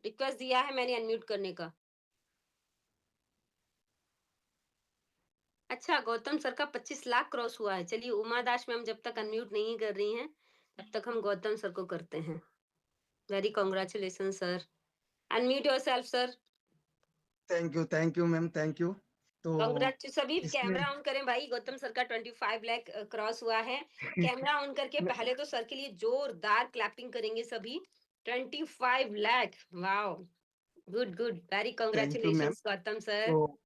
Request दिया है मैंने अनम्यूट करने का। अच्छा, गौतम सर का 25 लाख क्रॉस हुआ है। चलिए उमा दास मैम जब तक अनम्यूट नहीं कर रही हैं, तब तक हम गौतम सर को करते हैं। Very congratulation sir. Unmute yourself sir. Thank you ma'am, thank you. तो कांग्रेचु सभी इसमें कैमरा ऑन करें भाई, गौतम सर का 25 लाख क्रॉस हुआ है। कैमरा ऑन करके मैं- पहले तो सर के लिए जोरदार क्लैपिंग करेंगे सभी। 25 lakh, wow, good good, very thank you ma'am. Congratulations Gautam sir. तो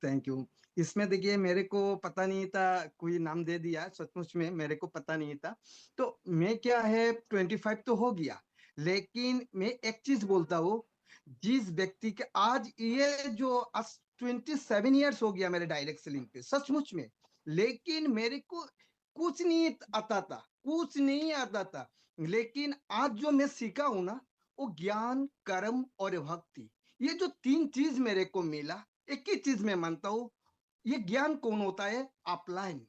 थैंक यू। इसमें देखिए, मेरे को पता नहीं था, कोई नाम दे दिया, सचमुच में मेरे को पता नहीं था। तो मैं क्या है, 25 तो हो गया, लेकिन मैं एक चीज बोलता हूँ। जिस व्यक्ति के आज ये जो 27 ईयर्स हो गया मेरे डायरेक्ट सेलिंग पे, सचमुच में, लेकिन मेरे को कुछ नहीं आता था, कुछ नहीं आता था। लेकिन आज जो मैं सीखा हूं ना, वो ज्ञान, कर्म और भक्ति, ये जो तीन चीज मेरे को मिला। एक ही चीज मैं मानता हूं, ये ज्ञान कौन होता है? अपलाइन।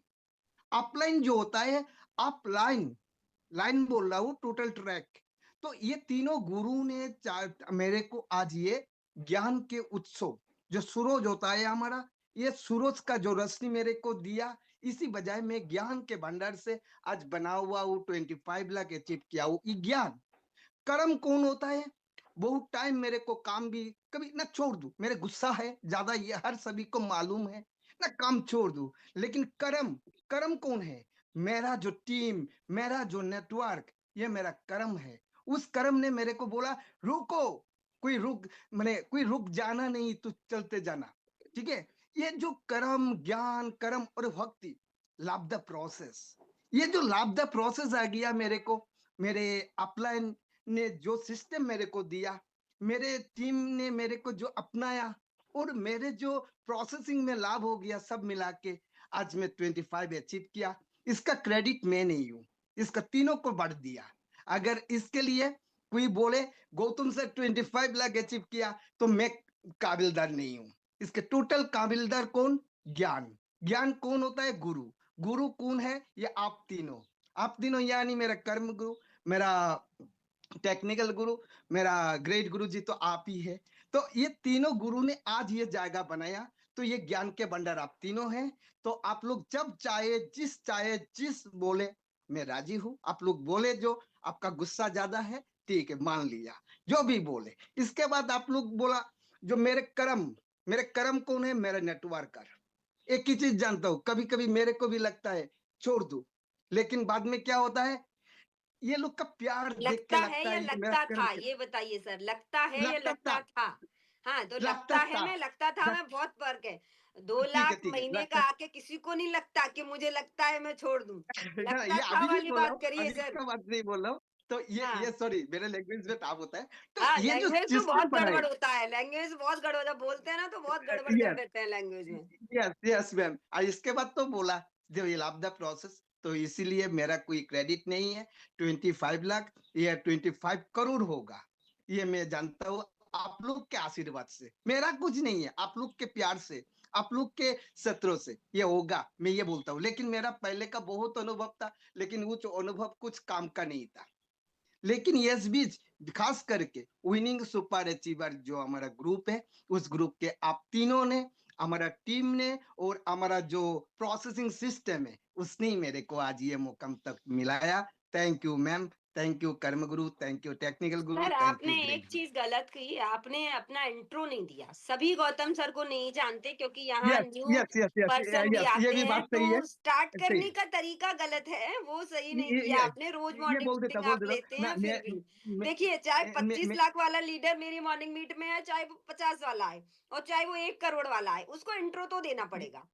अपलाइन जो होता है, अपलाइन, लाइन बोल रहा हूं, टोटल ट्रैक। तो ये तीनों गुरु ने मेरे को आज ये ज्ञान के उत्सव, जो सूरज होता है हमारा, ये सूरज का जो रोशनी मेरे को दिया, इसी बजाय मैं ज्ञान के भंडार से आज बना हुआ हूँ, 25 लाख अचीव किया हूँ, ये ज्ञान। कर्म कौन होता है? बहुत टाइम मेरे को काम भी कभी ना छोड़ दूं, मेरे गुस्सा है ज्यादा, ये हर सभी को मालूम है ना, काम छोड़ दूं। लेकिन कर्म, कर्म कौन है? मेरा जो टीम, मेरा जो नेटवर्क, ये मेरा कर्म है। उस कर्म ने मेरे को बोला, रुको, कोई रुक, मैंने कोई रुक जाना नहीं, तू चलते जाना। ठीक है? ये जो कर्म, ज्ञान, कर्म और भक्ति, लव द प्रोसेस, ये जो लव द प्रोसेस आ गया मेरे को, मेरे अपलाइन ने जो सिस्टम मेरे को दिया, मेरे टीम ने मेरे को जो अपनाया, और मेरे जो प्रोसेसिंग में लाभ हो गया, सब मिला के आज मैं 25 अचीव किया। इसका क्रेडिट मैं नहीं हूं, इसका तीनों को बढ़ दिया। अगर इसके लिए कोई बोले गौतम से 25 लाख अचीव किया, तो मैं काबिलदार नहीं हूं। इसके टोटल काबिलदार कौन? ज्ञान। ज्ञान कौन होता है? गुरु। गुरु कौन है? ये आप तीनों। आप तीनों यानी मेरा कर्म गुरु, मेरा टेक्निकल गुरु, मेरा ग्रेट गुरु जी तो आप ही है। तो ये तीनों गुरु ने आज ये जायगा बनाया। तो ये ज्ञान के भंडार आप तीनों हैं। तो आप लोग जब चाहे जिस बोले, मैं राजी हूं। आप लोग बोले जो आपका गुस्सा ज्यादा है, ठीक है, मान लिया, जो भी बोले। इसके बाद आप लोग बोला जो मेरे कर्म, मेरे कर्म कौन है? मेरे नेटवर्कर। एक ही चीज जानता हूं, कभी कभी मेरे को भी लगता है छोड़ दू, लेकिन बाद में क्या होता है, ये लोग का प्यार देख के लगता है लगता या है कि मेरा लगता कर्म था, ये बताइए सर, लगता है या लगता था, लगता था? हाँ, तो लगता लगता है था। में लगता था में बहुत फर्क है। दो ठीक है, लाख ठीक है, महीने का लगता आके किसी को नहीं लगता कि मुझे लगता है मैं छोड़ दूं। लगता ये था अभी नहीं वाली बोला बात हूँ, करिए अभी सर। का बात नहीं बोल रहा हूँ। तो ये हाँ सॉरी, मेरे लैंग्वेज में ताप होता है। तो हाँ, ये जो लैंग्वेज तो बहुत सिस्टम बनाए, गड़बड़ होता है, लैंग्वेज बहुत गड़बड़, जब बोलते हैं ना तो बहुत गड़बड़ कर यस, देते हैं लैंग्वेज में। Yes, yes ma'am. और इसके बाद तो बोला जो ये लव द प्रोसेस, तो इसीलिए मेरा कोई क्रेडिट नहीं है। 25 लाख या 25 करोड़ होगा, ये मैं जानता हूँ, आप लोग के आशीर्वाद से। मेरा कुछ नहीं है, आप लोग के प्यार से, आप लोग के सत्रों से ये होगा, मैं ये बोलता हूँ। लेकिन मेरा पहले का बहुत अनुभव था, लेकिन वो जो अनुभव कुछ काम का नहीं था। लेकिन यस बीच, खास करके विनिंग सुपर अचीवर जो हमारा ग्रुप है, उस ग्रुप के आप तीनों ने, हमारा टीम ने, और हमारा जो प्रोसेसिंग सिस्टम है, उसने ही मेरे को आज ये मुकाम तक मिलाया। Thank you ma'am, thank you कर्म गुरु, thank you technical Guru, sir thank आपने यू एक ग्रेट गुरु। चीज गलत की, आपने अपना इंट्रो नहीं दिया। सभी गौतम सर को नहीं जानते क्योंकि यहाँ yes, new yes, yes, yes, person भी यस, ये आते भी हैं, बात तो सही है, स्टार्ट सही करने है। का तरीका गलत है, वो सही नहीं ये किया ये आपने। रोज ये मॉर्निंग मीटिंग बोल आप देता लेते मैं हैं फिर भी। मैं देखिए, चाहे मैं, 25 मैं, लाख वाला लीडर मेरी मॉर्निंग मीट में है, चाहे वो 50 वाला है, और चाहे वो 1 करोड़ वाला है, उसको इंट्रो तो देना पड़ेगा।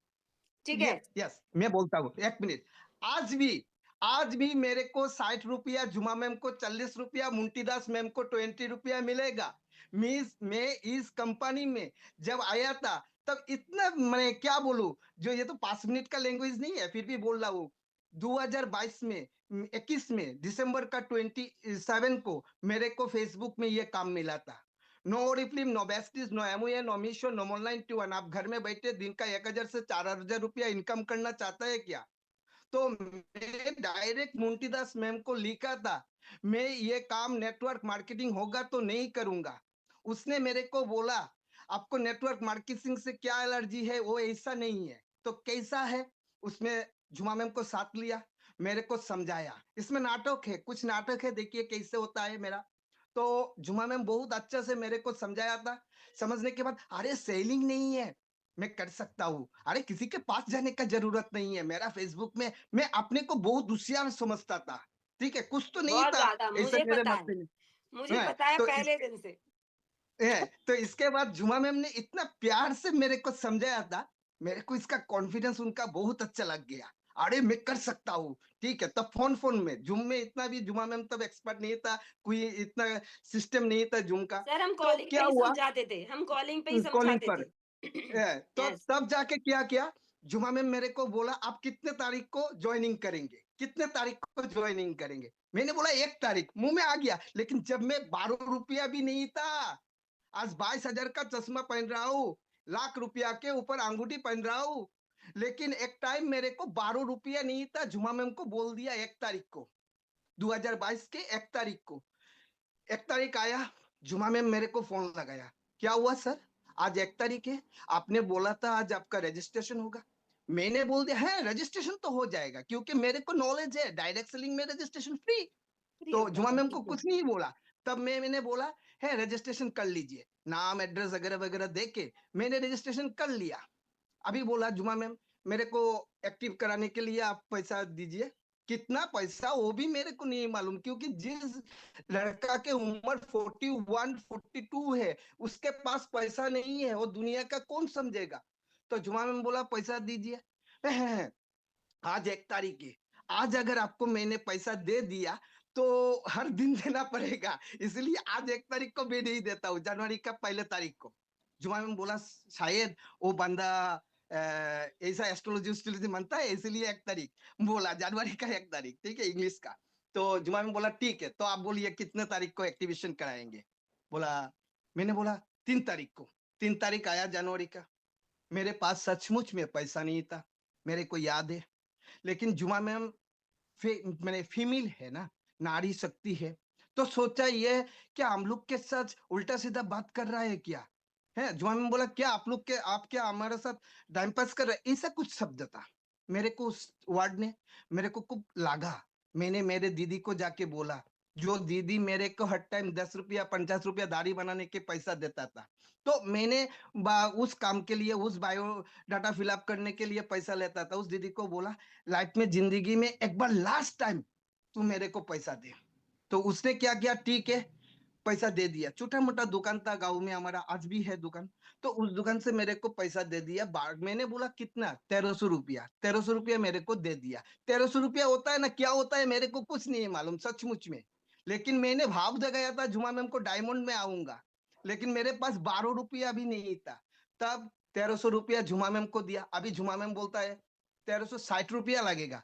ठीक है? यस, यस, मैं बोलता हूँ, एक मिनट। आज भी, आज भी मेरे को 60 रुपया, जुमा मैम को 40 रुपया, मुंटीदास मैम को 20 रुपया मिलेगा। मैं इस कंपनी में जब आया था, तब इतना, मैं क्या बोलूं, जो ये तो 5 मिनट का लैंग्वेज नहीं है, फिर भी बोल रहा हूँ। 2022 में, 21 में, दिसंबर का 27 को मेरे को फेसबुक में ये काम मिला था। No Oriflame, no besties, no MOA, no Meesho, no online tune. आप घर में बैठे दिन का 1,000 से 4,000 रुपया इनकम करना चाहता है क्या? तो मैं डायरेक्ट मुंटी दास मैम को लिखा था, मैं ये काम नेटवर्क मार्केटिंग होगा तो नहीं करूंगा। उसने मेरे को बोला आपको नेटवर्क मार्केटिंग से क्या एलर्जी है, वो ऐसा नहीं है तो कैसा है। उसमें झुमा मैम को साथ लिया, मेरे को समझाया, इसमें नाटक है, कुछ नाटक है, देखिए कैसे होता है मेरा। तो झुमा मैम बहुत अच्छा से मेरे को समझाया था। समझने के बाद अरे सेलिंग नहीं है, मैं कर सकता हूँ, अरे किसी के पास जाने का जरूरत नहीं है। मेरा फेसबुक में मैं अपने को बहुत होशियार समझता था, ठीक है, कुछ तो नहीं बहुत था ज्यादा ऐसा मुझे मेरे पता है, मत में मुझे है। पता है तो पहले दिन से। तो इसके बाद जुमा मैम ने इतना प्यार से मेरे को समझाया था, मेरे को इसका कॉन्फिडेंस उनका बहुत अच्छा लग गया। अरे मैं कर सकता हूँ, ठीक है। तब फोन में जूम में इतना भी जुमा मैम तब एक्सपर्ट नहीं था, कोई इतना सिस्टम नहीं था जूम का। सर हम तो कॉलिंग पे क्या ही हुआ, समझाते थे, हम कॉलिंग पे ही कॉलिंग समझाते पर थे। तो यस। तब जाके क्या किया, जुमा मैम मेरे को बोला आप कितने तारीख को ज्वाइनिंग करेंगे, कितने तारीख को ज्वाइनिंग करेंगे। मैंने बोला 1 तारीख, मुंह में आ गया। लेकिन जब मैं 12 रुपया भी नहीं था, आज 22,000 का चश्मा पहन रहा हूँ, लाख रुपया के ऊपर अंगूठी पहन रहा हूँ, लेकिन एक टाइम मेरे को 12 रुपया नहीं था। जुमा मैम को बोल दिया 1 तारीख को, 2022 के 1 तारीख को। 1 तारीख आया, जुमा मैम मेरे को फोन लगाया, क्या हुआ सर, आज 1 तारीख है, आपने बोला था आज आपका रजिस्ट्रेशन होगा। मैंने बोल दिया है रजिस्ट्रेशन तो हो जाएगा, क्योंकि मेरे को नॉलेज है डायरेक्ट सेलिंग में रजिस्ट्रेशन फ्री। फ्री तो होता जुमा है मैम को बिल्कुल। कुछ नहीं बोला। तब मैंने बोला है रजिस्ट्रेशन कर लीजिए, नाम एड्रेस वगैरह वगैरह दे के मैंने रजिस्ट्रेशन कर लिया। अभी बोला जुमा मैम मेरे को एक्टिव कराने के लिए आप पैसा दीजिए। कितना पैसा वो भी मेरे को नहीं मालूम, क्योंकि जिस लड़का के उम्र 41 42 है उसके पास पैसा नहीं है, वो दुनिया का कौन समझेगा। तो जुमा मैम बोला पैसा दीजिए। आज 1 तारीख है, आज अगर आपको मैंने पैसा दे दिया तो हर दिन देना पड़ेगा, इसलिए आज 1 तारीख को मैं नहीं देता हूँ, जनवरी का 1 तारीख को। जुमा में बोला शायद वो बंदा ऐसा एस्ट्रोलॉजी उस्ट्रोलॉजी मानता है, इसलिए 1 तारीख बोला, जनवरी का 1 तारीख, ठीक है, इंग्लिश का। तो जुमा में बोला ठीक है, तो आप बोलिए कितने तारीख को एक्टिवेशन कराएंगे। बोला, मैंने बोला 3 तारीख को। 3 तारीख आया जनवरी का, मेरे पास सचमुच में पैसा नहीं था, मेरे को याद है। लेकिन जुमा मैम मैंने फीमेल है ना, नारी शक्ति है, तो सोचा ये क्या हम लोग के साथ उल्टा सीधा बात कर रहा है क्या, है। जुमा मैम बोला क्या आप लोग के, आप क्या हमारे साथ टाइम पास कर रहे, ऐसा कुछ शब्द था। मेरे को उस वर्ड ने मेरे को खूब लागा। मैंने मेरे दीदी को जाके बोला, जो दीदी मेरे को हर टाइम 10 रुपया 50 रुपया दाढ़ी बनाने के पैसा देता था, तो मैंने उस काम के लिए, उस बायो डाटा फिलअप करने के लिए पैसा लेता था। उस दीदी को बोला लाइफ में, जिंदगी में एक बार लास्ट टाइम तू मेरे को पैसा दे। तो उसने क्या किया, ठीक है, पैसा दे दिया। छोटा मोटा दुकान था गांव में हमारा, आज भी है दुकान। तो उस दुकान से मेरे को पैसा दे दिया। मैंने बोला कितना, 1300 रुपया। 1300 रुपया मेरे को दे दिया। 1300 रुपया होता है ना, क्या होता है मेरे को कुछ नहीं मालूम सचमुच में। लेकिन मैंने भाव जगाया था जुमा मैम को डायमंड में आऊंगा, लेकिन मेरे पास 12 रुपया भी नहीं था। तब 1300 रुपया जुमा मैम को दिया। अभी जुमा मैम बोलता है 1360 रुपया लगेगा।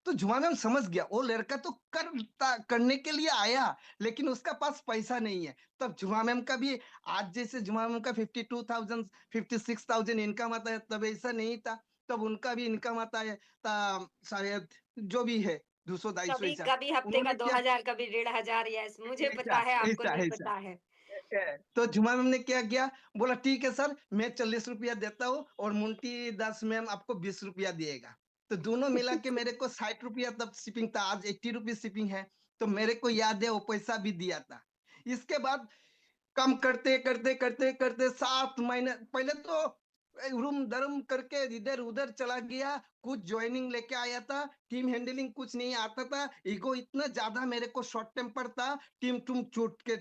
तो जुमा मैम समझ गया वो लड़का तो करने के लिए आया, लेकिन उसका पास पैसा नहीं है। तब जुमा मैम का भी, आज जैसे जुमा मैम का 52,000 56,000 इनकम आता है, तब ऐसा नहीं था। तब उनका भी इनकम आता है शायद, जो भी है 200 250 कभी ऐसा। कभी हफ्ते का उन्होंने क्या, 2000, कभी 1500। यस मुझे ऐसा पता है, आपको ऐसा नहीं ऐसा पता है। तो जुमा मैम ने क्या किया, बोला ठीक है सर, मैं 40 रुपया देता हूँ और मुंटी दास मैम आपको 20 रुपया दिएगा। तो दोनों मिला के मेरे को 60 रुपया तब शिपिंग था, आज 80 रुपीज शिपिंग है। तो मेरे को याद है वो पैसा भी दिया था। इसके बाद कम करते करते करते करते 7 महीने पहले तो रूम दरम करके इधर उधर चला गया। कुछ ज्वाइनिंग लेके आया था, टीम हैंडलिंग कुछ नहीं आता था, ईगो इतना ज्यादा, मेरे को शॉर्ट टेम्पर था। टीम तुम छूट के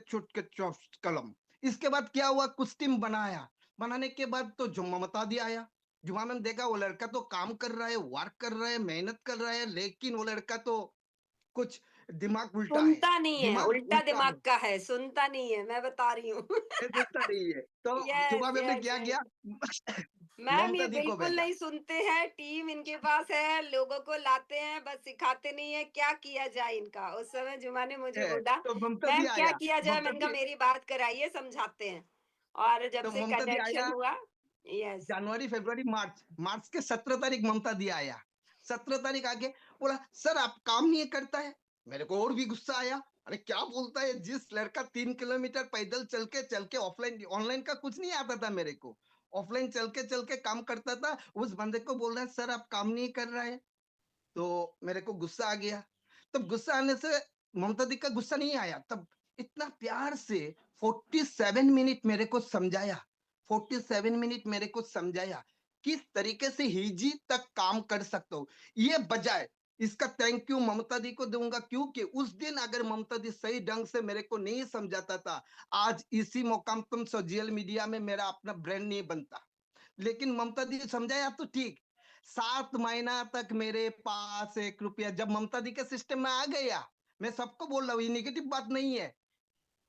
कलम। इसके बाद क्या हुआ, कुछ टीम बनाया। बनाने के बाद तो जुम्मा मता दिया आया। जुम्मा में देखा वो लड़का तो काम कर रहा है, वर्क कर रहा है, मेहनत कर रहा है, लेकिन वो लड़का तो कुछ दिमाग उल्टा है, सुनता नहीं है, दिमाग उल्टा उल्टा दिमाग है, का है, सुनता नहीं है, मैं बता रही हूँ। सुनता नहीं है। तो जुम्मा यस में यस क्या यस। किया, मैम ये ममता दी को बिल्कुल भेजा। नहीं सुनते हैं, टीम इनके पास है, लोगों को लाते हैं, बस सिखाते नहीं है क्या किया जाए इनका। उस समय जुमा ने मुझे बोला, तो ममता दी मैम क्या आया, किया जाए, ममता मैंने कहा दी, मेरी बात कराइए, समझाते हैं। और जब तो से ममता दी आया कनेक्शन हुआ। यस। जनवरी फरवरी मार्च, मार्च के 17 तारीख ममता दी आया। 17 तारीख आके बोला सर आप काम नहीं करता है। मेरे को और भी गुस्सा आया। अरे क्या बोलता है, जिस लड़का 3 किलोमीटर पैदल चल के ऑफलाइन ऑनलाइन का कुछ नहीं आता था मेरे को, ऑफलाइन चल के काम करता था, उस बंदे को बोल रहा है सर आप काम नहीं कर रहा है। तो मेरे को गुस्सा आ गया। तब गुस्सा आने से ममता दी का गुस्सा नहीं आया, तब इतना प्यार से 47 मिनट मेरे को समझाया, 47 मिनट मेरे को समझाया किस तरीके से हिजी तक काम कर सकता हूँ। ये बजाय इसका थैंक यू ममता दी को दूंगा, क्योंकि उस दिन अगर ममता दी सही ढंग से मेरे को नहीं समझाता था, आज इसी मुकाम तुम सोशल मीडिया में मेरा अपना ब्रांड नहीं बनता। लेकिन ममता दी समझाया तो ठीक। 7 महीना तक मेरे पास 1 रुपया जब ममता दी के सिस्टम में आ गया, मैं सबको बोल रहा हूँ ये निगेटिव बात नहीं है।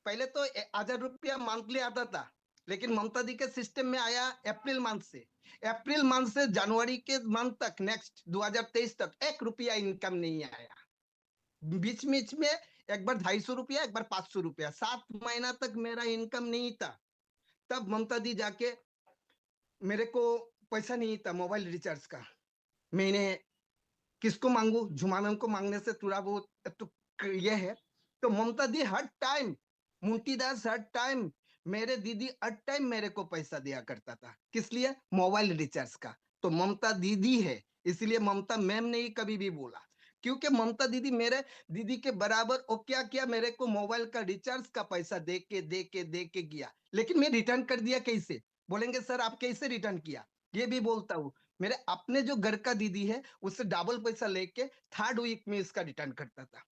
पहले तो 1000 रुपया मंथली आता था, लेकिन ममता दी के सिस्टम में आया अप्रैल मंथ से जनवरी के मंथ तक, नेक्स्ट 2023 तक 1 रुपया इनकम नहीं आया। बीच बीच में एक बार 250 रुपया, एक बार 500 रुपया, 7 महीना तक मेरा इनकम नहीं था। तब ममता दी जाके, मेरे को पैसा नहीं था मोबाइल रिचार्ज का, मैंने किसको मांगू, झुमा मैम को मांगने से थोड़ा बहुत तो ये है। तो ममता दी हर टाइम, मुंटी दास हर टाइम, मेरे दीदी हर टाइम मेरे को पैसा दिया करता था, किस लिए, मोबाइल रिचार्ज का। तो ममता दीदी है, इसलिए ममता मैम ने ही कभी भी बोला, क्योंकि ममता दीदी मेरे दीदी के बराबर, और क्या किया, मेरे को मोबाइल का रिचार्ज का पैसा दे के किया। लेकिन मैं रिटर्न कर दिया कैसे, बोलेंगे सर आप कैसे रिटर्न किया, ये भी बोलता हूँ। मेरे अपने जो घर का दीदी है उससे डबल पैसा लेके 3rd वीक में इसका रिटर्न करता था।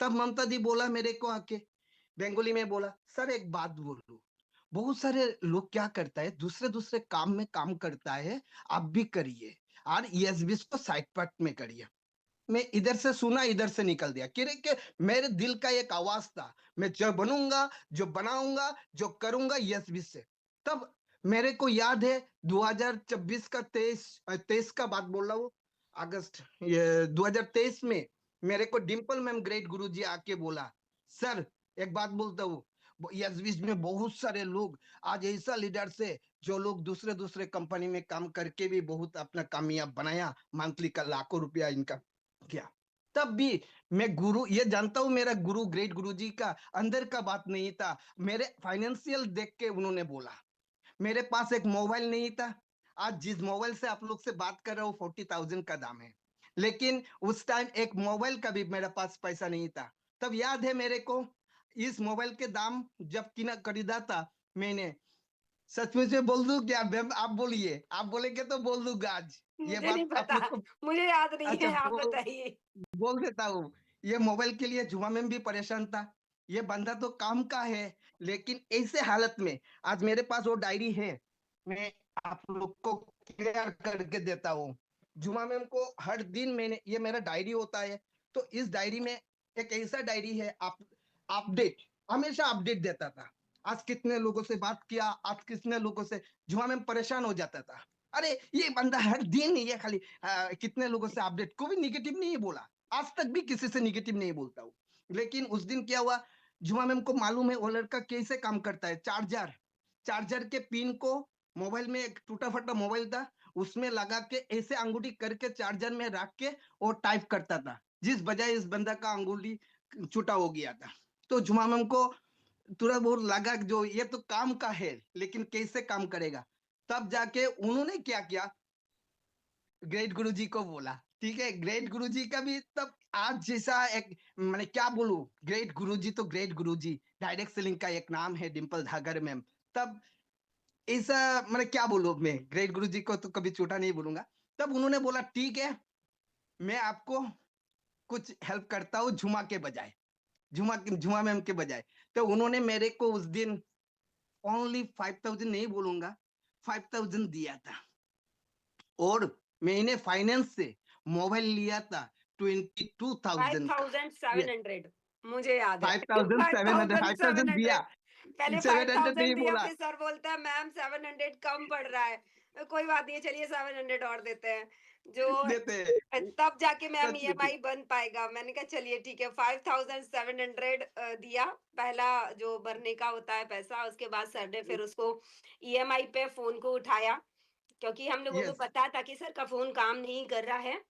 तब ममता दी बोला मेरे को आके, बंगाली में बोला, सर एक बात बोलूं, बहुत सारे लोग क्या करता है, दूसरे दूसरे काम में काम करता है, आप भी करिए, और यस भी को साइड पार्ट में करिए। मैं इधर से सुना, इधर से निकल दिया, कि मेरे दिल का एक आवाज था, मैं जो बनूंगा, जो बनाऊंगा, जो करूंगा यस भी से। तब मेरे को याद है 2026 का 23 का बात बोल रहा हूँ, अगस्त, ये 2023 में मेरे को डिम्पल मैम ग्रेट गुरुजी आके बोला, सर एक बात बोलता हूँ, यस में बहुत सारे लोग आज ऐसा लीडर से, जो लोग दूसरे दूसरे कंपनी में काम करके भी बहुत अपना कामयाब बनाया, मंथली का लाखों रुपया इनकम किया। तब भी मैं गुरु ये जानता हूं, मेरा गुरु ग्रेट गुरु जी का अंदर का बात नहीं था, मेरे फाइनेंशियल देख के उन्होंने बोला। मेरे पास एक मोबाइल नहीं था, आज जिस मोबाइल से आप लोग से बात कर रहा हूँ 40,000 का दाम है, लेकिन उस टाइम एक मोबाइल का भी मेरे पास पैसा नहीं था। तब याद है मेरे को, इस मोबाइल के दाम जब किना खरीदा था मैंने, सचमुच में बोल दूं क्या मैम, आप बोलिए, आप बोलेंगे तो बोल दूंगा आज ये मुझे नहीं बात आप पता, लोग को। मुझे याद नहीं अच्छा है, आप बताइए। बोल देता हूँ, ये मोबाइल के लिए जुमा में भी परेशान था, ये बंदा तो काम का है, लेकिन ऐसे हालत में आज मेरे पास वो डायरी है, मैं आप लोग को क्लियर करके देता हूँ। जुमा मैम को हर दिन मैंने, ये मेरा डायरी होता है, तो इस डायरी में एक ऐसा डायरी है, आप अपडेट, हमेशा अपडेट देता था, आज कितने लोगों से बात किया, आज कितने लोगों से, जुमा मैम परेशान हो जाता था, अरे ये बंदा हर दिन ये खाली कितने लोगों से अपडेट, को भी निगेटिव नहीं बोला, आज तक भी किसी से निगेटिव नहीं बोलता हूँ। लेकिन उस दिन क्या हुआ, जुमा मैम को मालूम है वो लड़का कैसे काम करता है, चार्जर, चार्जर के पिन को, मोबाइल में एक टूटा फटा मोबाइल था, उसमें लगा के ऐसे अंगूठी करके चार्जर में रख के और टाइप करता था, जिस बजाय इस बंदा का अंगूठी छूटा हो गया था। तो जुमा मैम को तुरंत बहुत लगा कि जो ये तो काम का है, लेकिन कैसे काम करेगा। तब जाके उन्होंने क्या किया, ग्रेट गुरुजी को बोला, ठीक है, ग्रेट गुरुजी का भी तब आज जैसा एक, मैंने क्या बोलूं, ग्रेट गुरुजी तो ग्रेट गुरुजी, डायरेक्ट सेलिंग का एक नाम है डिम्पल धागर मैम। तब ऐसा, मैंने क्या बोलूं, मैं ग्रेट गुरुजी को तो कभी छोटा नहीं बोलूंगा। तब उन्होंने बोला ठीक है, मैं आपको कुछ हेल्प करता हूँ, झुमा के बजाय, झुमा झुमा मैम के बजाय। तो उन्होंने मेरे को उस दिन ओनली 5,000 नहीं बोलूंगा, 5,000 दिया था, और मैंने फाइनेंस से मोबाइल लिया था 22,000 का। ये 5700, मुझे याद है। 5,700, 5,000 दिया, 5700, पहले 700 5000 नहीं दिया, बोला, फिर सर बोलता है मैम 700 कम पड़ रहा है। कोई बात नहीं, चलिए 700 और देते हैं। जो देते। तब जाके मैम सच में ईएमआई बन पाएगा। मैंने कहा चलिए ठीक है, 5700 दिया, पहला जो भरने का होता है पैसा। उसके बाद सर ने फिर उसको ईएमआई पे फोन को उठाया, क्योंकि हम लोगों को यस, पता था कि सर का फोन काम नहीं कर रहा है।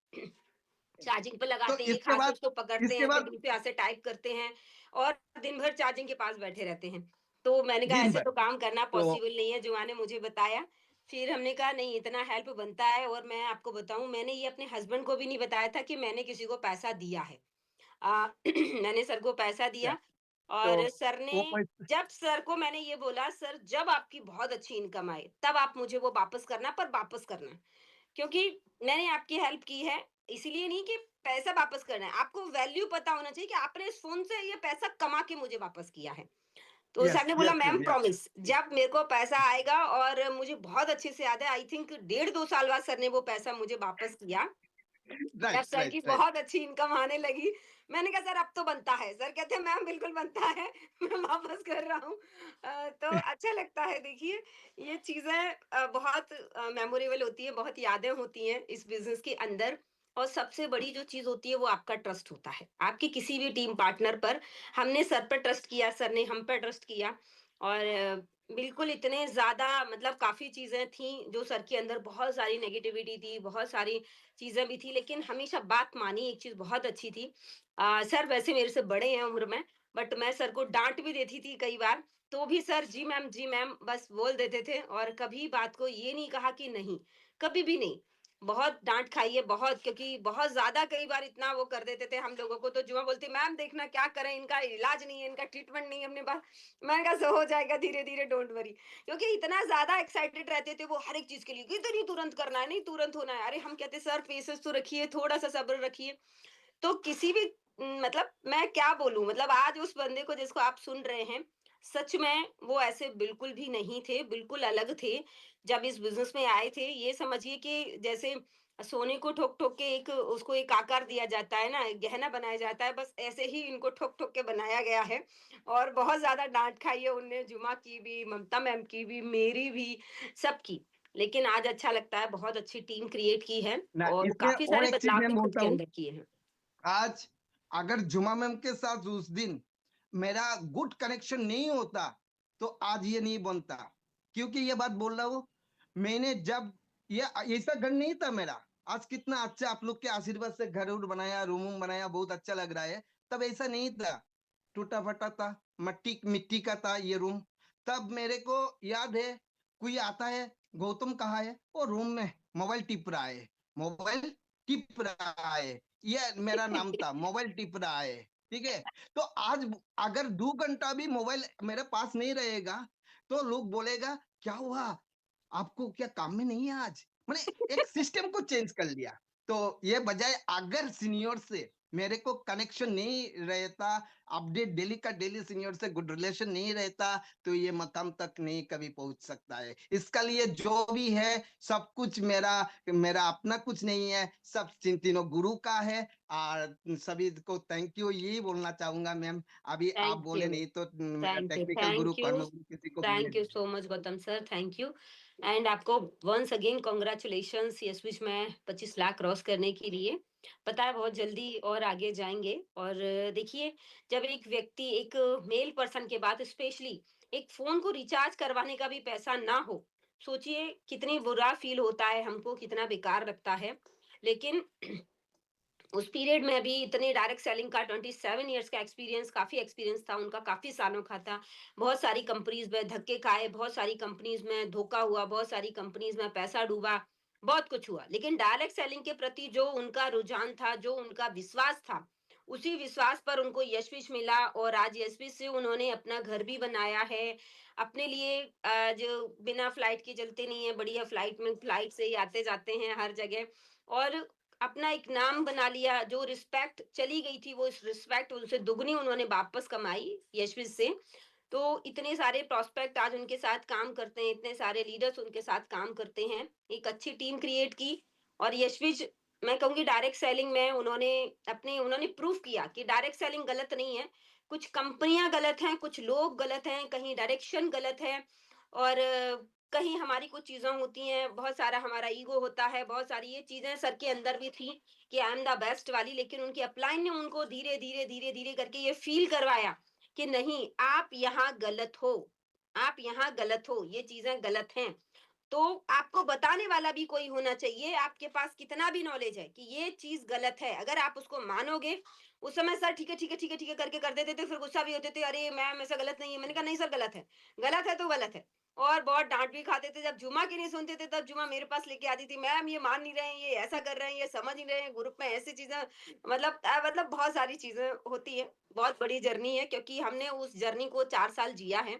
चार्जिंग पे तो लगाते हैं, एक इसके हाथ से बाद उसको पकड़ते इसके हैं, फिर बाद दूसरे हाथ से टाइप करते हैं और दिन भर चार्जिंग के पास बैठे रहते हैं। तो मैंने कहा दिन ऐसे भर तो काम करना तो पॉसिबल नहीं है, जुआ ने मुझे बताया। फिर हमने कहा नहीं इतना हेल्प बनता है और मैं आपको बताऊँ मैंने ये अपने हस्बैंड को भी नहीं बताया था कि मैंने किसी को पैसा दिया है। मैंने सर को पैसा क्या दिया तो और सर ने वो कोई जब सर को मैंने ये बोला सर जब आपकी बहुत अच्छी इनकम आए, तब आप मुझे वो वापस करना पर वापस करना। क्योंकि मैंने आपकी हेल्प की है, इसीलिए नहीं कि पैसा वापस करना है, आपको वैल्यू पता होना चाहिए कि आपने इस फ़ोन से ये पैसा कमा के मुझे वापस किया है। तो यस, सर ने बोला yes ma'am ma'am, yes. Promise जब मेरे को पैसा आएगा और मुझे बहुत अच्छे से याद है आई थिंक डेढ़ 2 साल बाद सर ने वो पैसा मुझे वापस किया। जब राइट, सर राइट, की राइट। बहुत अच्छी इनकम आने लगी, मैंने कहा सर अब तो बनता है। सर कहते हैं मैम बिल्कुल बनता है, मैं वापस कर रहा हूँ। तो अच्छा लगता है देखिए, ये चीज़ें बहुत मेमोरेबल होती है, बहुत यादें होती हैं इस बिज़नेस के अंदर और सबसे बड़ी जो चीज़ होती है वो आपका ट्रस्ट होता है। आपकी किसी भी टीम पार्टनर पर हमने सर पर ट्रस्ट किया, सर ने हम पर ट्रस्ट किया और बिल्कुल इतने ज़्यादा मतलब काफ़ी चीज़ें थी जो सर के अंदर बहुत सारी नेगेटिविटी थी, बहुत सारी चीज़ें भी थी लेकिन हमेशा बात मानी एक चीज़ बहुत अच्छी थी। सर वैसे मेरे से बड़े हैं उम्र में, बट मैं सर को डाँट भी देती थी कई बार, तो भी सर जी मैम बस बोल देते थे और कभी बात को ये नहीं कहा कि नहीं, कभी भी नहीं। बहुत डाँट खाई है बहुत क्योंकि बहुत ज़्यादा कई बार इतना वो कर देते थे हम लोगों को तो जुआ बोलती मैम देखना क्या करें इनका इलाज नहीं है, इनका ट्रीटमेंट नहीं है अपने पास। मैंने कहा सो हो जाएगा धीरे-धीरे डोंट वरी। क्योंकि इतना ज़्यादा एक्साइटेड रहते थे वो हर एक चीज़ के लिए, कि इधर ही तुरंत करना है, नहीं तुरंत होना है। अरे हम कहते सर पेशेंस तो रखिए, थोड़ा-सा सब्र रखिए। तो किसी भी मतलब मैं क्या बोलूँ मतलब आज उस बंदे को जिसको आप सुन रहे हैं, सच में वो ऐसे बिल्कुल भी नहीं थे, बिल्कुल अलग थे। जब इस बिज़नेस में आए थे, ये समझिए कि जैसे सोने को ठोक-ठोक के एक उसको एक आकार दिया जाता है ना, एक गहना बनाया जाता है, बस ऐसे ही इनको ठोक-ठोक के बनाया गया है। और बहुत ज़्यादा डाँट खाई है उनने, जुमा की भी, ममता मैम की भी, मेरी भी, सबकी। लेकिन आज अच्छा लगता है, बहुत अच्छी टीम क्रिएट की है ना और इसमें काफ़ी और सारे एक चीज़ बदलाव मैं भी खुद बोलता के हूँ, अंदर किए हैं। आज अगर जुमा मैम के साथ उस दिन मेरा गुड कनेक्शन नहीं होता, तो आज ये नहीं बनता। क्योंकि ये बात बोल रहा हूँ, मैंने जब ये ऐसा घर नहीं था मेरा, आज कितना अच्छा आप लोग के आशीर्वाद से घर-उर बनाया, रूम-वूम बनाया, बहुत अच्छा लग रहा है। तब ऐसा नहीं था, टूटा-फटा था, मट्टी मिट्टी का था ये रूम। तब मेरे को याद है, कोई आता है, "गौतम कहाँ है?" वो रूम में मोबाइल टिप रहा है, मोबाइल टिप रहा है। ये मेरा नाम था, मोबाइल टिप रहा है, ठीक है? तो आज अगर 2 घंटा भी मोबाइल मेरे पास नहीं रहेगा, तो लोग बोलेगा, "क्या हुआ? आपको क्या काम में नहीं है आज?" माने एक सिस्टम को चेंज कर लिया। तो ये बजाय अगर सीनियर से मेरे को कनेक्शन नहीं रहता, अपडेट डेली का डेली सीनियर से गुड रिलेशन नहीं रहता, तो ये मकाम तक नहीं कभी पहुँच सकता है। इसका लिए जो भी है, सब कुछ मेरा मेरा अपना कुछ नहीं है, सब तीनों गुरु का है और सभी को थैंक यू यही बोलना चाहूँगा मैम। अभी आप थैंक बोले यू, नहीं तो मेरा thank you, technical Guru, thank you, कर्म गुरु किसी को बोलने थैंक यू दीजिए। So much Gautam sir, thank you. And आपको वन्स अगेन कांग्रेचुलेशंस यशविश में 25 लाख क्रॉस करने के लिए। पता है बहुत जल्दी और आगे जाएँगे और देखिए जब एक व्यक्ति एक मेल पर्सन के बाद स्पेशली एक फ़ोन को रिचार्ज करवाने का भी पैसा ना हो, सोचिए कितनी बुरा फ़ील होता है हमको, कितना बेकार लगता है। लेकिन उस पीरियड में भी इतने डायरेक्ट सेलिंग का 27 इयर्स का एक्सपीरियंस काफ़ी एक्सपीरियंस था उनका, काफ़ी सालों का था। बहुत सारी कंपनीज़ में धक्के खाए, बहुत सारी कंपनीज़ में धोखा हुआ, बहुत सारी कंपनीज़ में पैसा डूबा, बहुत कुछ हुआ। लेकिन डायरेक्ट सेलिंग के प्रति जो उनका रुझान था, जो उनका विश्वास था, उसी विश्वास पर उनको यश मिला और आज यश से उन्होंने अपना घर भी बनाया है। अपने लिए जो बिना फ्लाइट के चलते नहीं है, बढ़िया फ्लाइट में फ्लाइट से ही आते-जाते हैं हर जगह और अपना एक नाम बना लिया, जो रिस्पेक्ट चली गई थी, वो इस रिस्पेक्ट उनसे दुगनी उन्होंने वापस कमाई यशविश से। तो इतने सारे प्रॉस्पेक्ट आज उनके साथ काम करते हैं, इतने सारे लीडर्स उनके साथ काम करते हैं। एक अच्छी टीम क्रिएट की और यशविज मैं कहूँगी डायरेक्ट सेलिंग में उन्होंने प्रूव किया कि डायरेक्ट सेलिंग गलत नहीं है। कुछ कंपनियाँ गलत हैं, कुछ लोग गलत हैं, कहीं डायरेक्शन गलत है और कहीं हमारी कुछ चीज़ें होती हैं, बहुत सारा हमारा ईगो होता है, बहुत सारी ये चीज़ें सर के अंदर भी थी कि आई एम द बेस्ट वाली, लेकिन उनकी अपलाइन ने उनको धीरे-धीरे, धीरे-धीरे करके ये फ़ील करवाया कि नहीं, आप यहाँ गलत हो, आप यहाँ गलत हो, ये चीज़ें गलत हैं। तो आपको बताने वाला भी कोई होना चाहिए, आपके पास कितना भी नॉलेज है कि ये चीज़ गलत है, अगर आप उसको मानोगे, उस समय सर ठीक है, ठीक है, ठीक है, ठीक है करके कर देते थे, फिर गुस्सा भी होते थे, "अरे मैम ऐसा गलत नहीं है।" मैंने कहा, "नहीं सर गलत है। गलत है तो गलत है।" और बहुत डाँट भी खाते थे, जब जुम्मा की नहीं सुनते थे, तब जुम्मा मेरे पास लेके आती थी, "मैम ये मान नहीं रहे हैं, ये ऐसा कर रहे हैं, ये समझ नहीं रहे हैं, ग्रुप में ऐसी चीज़ें।" मतलब बहुत सारी चीज़ें होती हैं, बहुत बड़ी जर्नी है क्योंकि हमने उस जर्नी को 4 साल जिया है।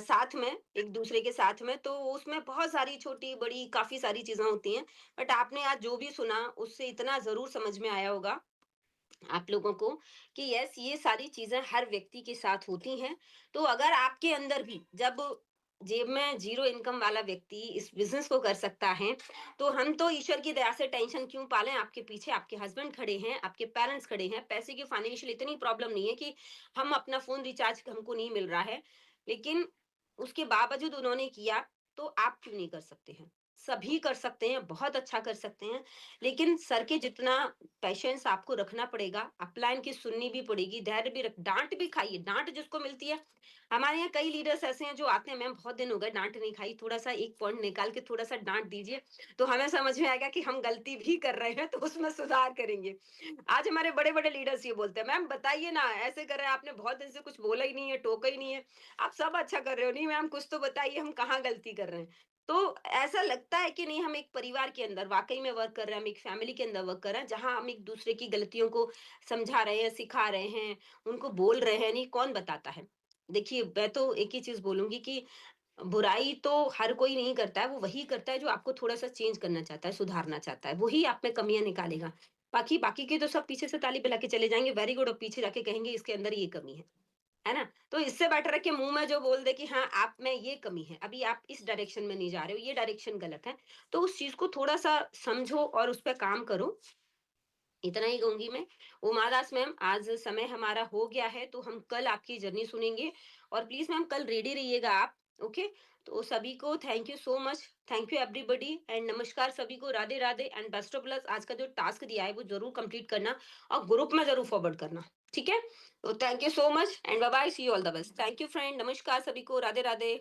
साथ में, एक-दूसरे के साथ में, तो उसमें बहुत सारी छोटी-बड़ी काफ़ी सारी चीज़ें होती हैं। बट आपने आज जो भी सुना, उससे इतना ज़रूर समझ में आया होगा आप लोगों को कि यस, ये सारी चीज़ें हर व्यक्ति के साथ होती हैं। तो अगर आपके अंदर भी जब जेब में ज़ीरो इनकम वाला व्यक्ति इस बिज़नेस को कर सकता है, तो हम तो ईश्वर की दया से टेंशन क्यों पालें, आपके पीछे आपके हस्बैंड खड़े हैं, आपके पेरेंट्स खड़े हैं, पैसे की फाइनेंशियल इतनी प्रॉब्लम नहीं है कि हम अपना फ़ोन रिचार्ज हमको नहीं मिल रहा है। लेकिन उसके बावजूद उन्होंने किया, तो आप क्यों नहीं कर सकते हैं? सभी कर सकते हैं, बहुत अच्छा कर सकते हैं, लेकिन सर के जितना पेशेंस आपको रखना पड़ेगा, अपलाइन की सुननी भी पड़ेगी, धैर्य भी रख डाँट भी खाइए, डाँट जिसको मिलती है। हमारे यहाँ कई लीडर्स ऐसे हैं जो आते हैं, मैम बहुत दिन हो गए डाँट नहीं खाई, थोड़ा-सा 1 पॉइंट निकाल के थोड़ा-सा डाँट दीजिए, तो हमें समझ में आएगा कि हम गलती भी कर रहे हैं, तो उसमें सुधार करेंगे। आज हमारे बड़े-बड़े लीडर्स ये बोलते हैं, मैम बताइए ना, ऐसे कर रहे हैं, आपने बहुत दिन से कुछ बोला ही नहीं है, टोका ही नहीं है, आप सब अच्छा कर रहे हो। नहीं मैम कुछ तो बताइए, हम कहाँ गलती कर रहे हैं? तो ऐसा लगता है कि नहीं, हम एक परिवार के अंदर वाक़ई में वर्क कर रहे हैं, हम एक फैमिली के अंदर वर्क कर रहे हैं, जहाँ हम एक-दूसरे की गलतियों को समझा रहे हैं, सिखा रहे हैं, उनको बोल रहे हैं, नहीं कौन बताता है? देखिए, मैं तो एक ही चीज़ बोलूँगी कि बुराई तो हर कोई नहीं करता है, वो वही करता है जो आपको थोड़ा-सा चेंज करना चाहता है, सुधारना चाहता है, वही आप में कमियाँ निकालेगा। बाकी बाकी के तो सब पीछे से ताली बजा के चले जाएँगे, वेरी गुड, और पीछे जाके कहेंगे इसके अंदर ये कमी है ना? तो इससे बेटर है कि मुँह में जो बोल दे कि हाँ, आप में ये कमी है, अभी आप इस डायरेक्शन में नहीं जा रहे हो, ये डायरेक्शन गलत है। तो उस चीज़ को थोड़ा-सा समझो और उस पे काम करो, इतना ही कहूँगी मैं। उमा दास मैम, आज समय हमारा हो गया है, तो हम कल आपकी जर्नी सुनेंगे और प्लीज़ मैम कल रेडी रहिएगा आप, ओके? तो सभी को thank you so much, thank you everybody and नमस्कार सभी को, Radhe Radhe and best of luck. आज का जो टास्क दिया है, वो ज़रूर कंप्लीट करना और ग्रुप में ज़रूर फॉरवर्ड करना, ठीक है? तो thank you so much and bye bye, see you all the best. Thank you friend, नमस्कार सभी को, राधे-राधे।